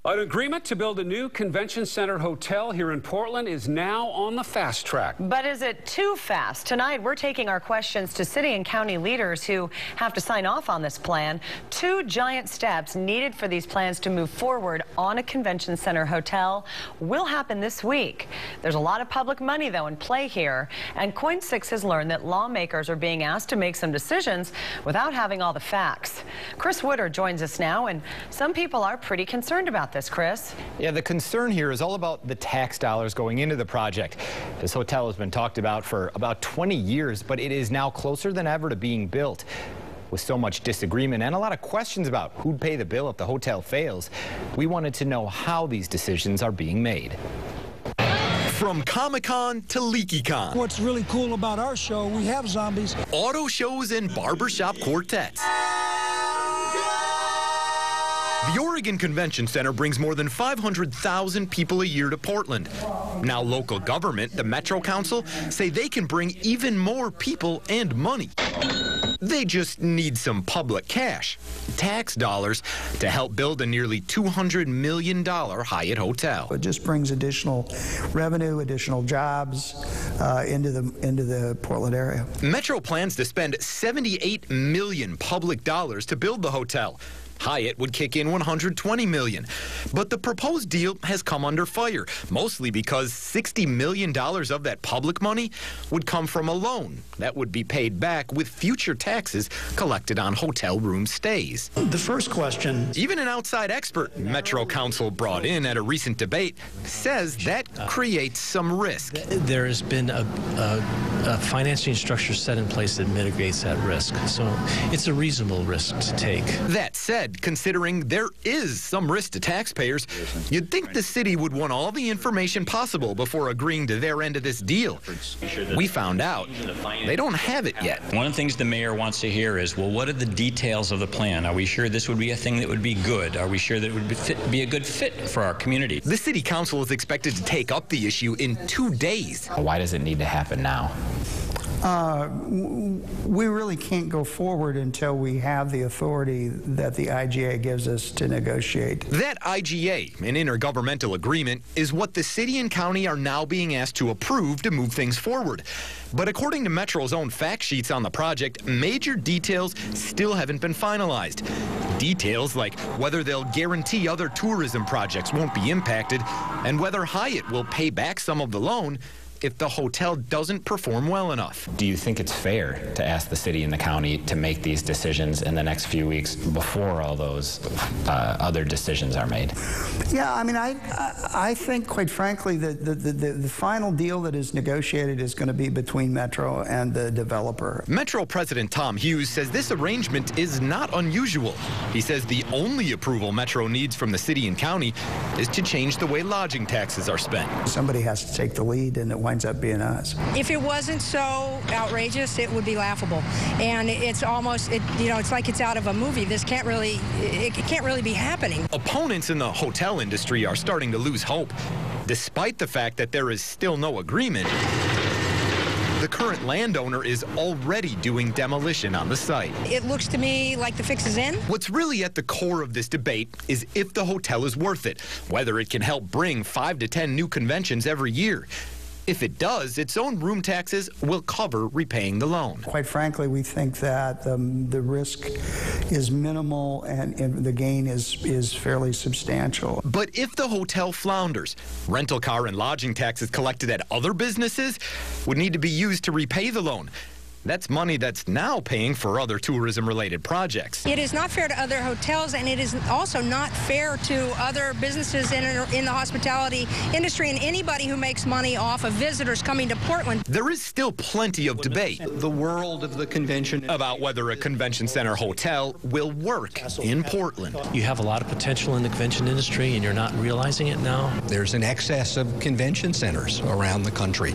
An agreement to build a new convention center hotel here in Portland is now on the fast track. But is it too fast? Tonight, we're taking our questions to city and county leaders who have to sign off on this plan. 2 giant steps needed for these plans to move forward on a convention center hotel will happen this week. There's a lot of public money, though, in play here. And KOIN 6 has learned that lawmakers are being asked to make some decisions without having all the facts. Chris Woodard joins us now, and some people are pretty concerned about this, Chris. Yeah, the concern here is all about the tax dollars going into the project. This hotel has been talked about for about 20 years, but it is now closer than ever to being built. With so much disagreement and a lot of questions about who'd pay the bill if the hotel fails, we wanted to know how these decisions are being made. From Comic-Con to LeakyCon. What's really cool about our show, we have zombies. Auto shows and barbershop quartets. The Oregon Convention Center brings more than 500,000 people a year to Portland. Now local government, the Metro Council, say they can bring even more people and money. They just need some public cash, tax dollars, to help build a nearly $200 million Hyatt Hotel. It just brings additional revenue, additional jobs into the Portland area. Metro plans to spend $78 million public dollars to build the hotel. Hyatt would kick in $120 million. But the proposed deal has come under fire, mostly because $60 million of that public money would come from a loan that would be paid back with future taxes collected on hotel room stays. The first question. Even an outside expert Metro Council brought in at a recent debate says that creates some risk. There has been a financing structure set in place that mitigates that risk. So it's a reasonable risk to take. That said, considering there is some risk to taxpayers, you'd think the city would want all the information possible before agreeing to their end of this deal. We found out they don't have it yet. One of the things the mayor wants to hear is, well, what are the details of the plan? Are we sure this would be a thing that would be good? Are we sure that it would be a good fit for our community? The city council is expected to take up the issue in 2 days. Why does it need to happen now? We really can't go forward until we have the authority that the IGA gives us to negotiate. That IGA, an intergovernmental agreement, is what the city and county are now being asked to approve to move things forward. But according to Metro's own fact sheets on the project, major details still haven't been finalized. Details like whether they'll guarantee other tourism projects won't be impacted and whether Hyatt will pay back some of the loan if the hotel doesn't perform well enough. Do you think it's fair to ask the city and the county to make these decisions in the next few weeks before all those other decisions are made? Yeah, I mean, I think, quite frankly, that the final deal that is negotiated is going to be between Metro and the developer. Metro President Tom Hughes says this arrangement is not unusual. He says the only approval Metro needs from the city and county is to change the way lodging taxes are spent. Somebody has to take the lead, and it winds up being us. If it wasn't so outrageous, it would be laughable. And it's almost, it's like it's out of a movie. This can't really be happening. Opponents in the hotel industry are starting to lose hope. Despite the fact that there is still no agreement, the current landowner is already doing demolition on the site. It looks to me like the fix is in. What's really at the core of this debate is if the hotel is worth it, whether it can help bring 5 to 10 new conventions every year. If it does, its own room taxes will cover repaying the loan. Quite frankly, we think that the risk is minimal and the gain is fairly substantial. But if the hotel flounders, rental car and lodging taxes collected at other businesses would need to be used to repay the loan. That's money that's now paying for other tourism-related projects. It is not fair to other hotels, and it is also not fair to other businesses in the hospitality industry and anybody who makes money off of visitors coming to Portland. There is still plenty of debate. The world of the convention. About whether a convention center hotel will work in Portland. You have a lot of potential in the convention industry, and you're not realizing it now. There's an excess of convention centers around the country.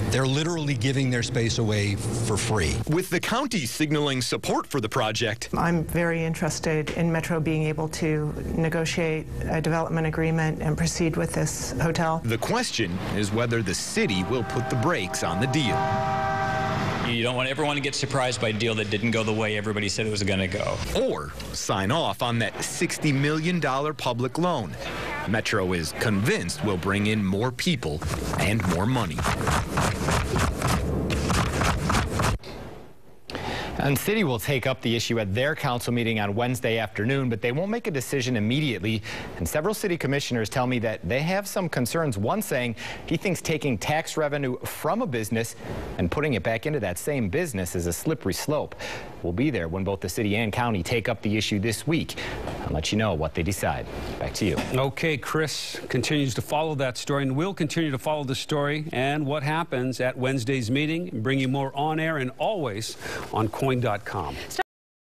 They're literally giving their space away for free. With the county signaling support for the project. I'm very interested in Metro being able to negotiate a development agreement and proceed with this hotel. The question is whether the city will put the brakes on the deal. You don't want everyone to get surprised by a deal that didn't go the way everybody said it was going to go. Or sign off on that $60 million public loan. Metro is convinced will bring in more people and more money. And City will take up the issue at their council meeting on Wednesday afternoon, but they won't make a decision immediately. And several city commissioners tell me that they have some concerns. One saying he thinks taking tax revenue from a business and putting it back into that same business is a slippery slope. We'll be there when both the city and county take up the issue this week. I'll let you know what they decide. Back to you. Okay, Chris continues to follow that story, and we'll continue to follow the story and what happens at Wednesday's meeting and bring you more on air and always on KOIN.com.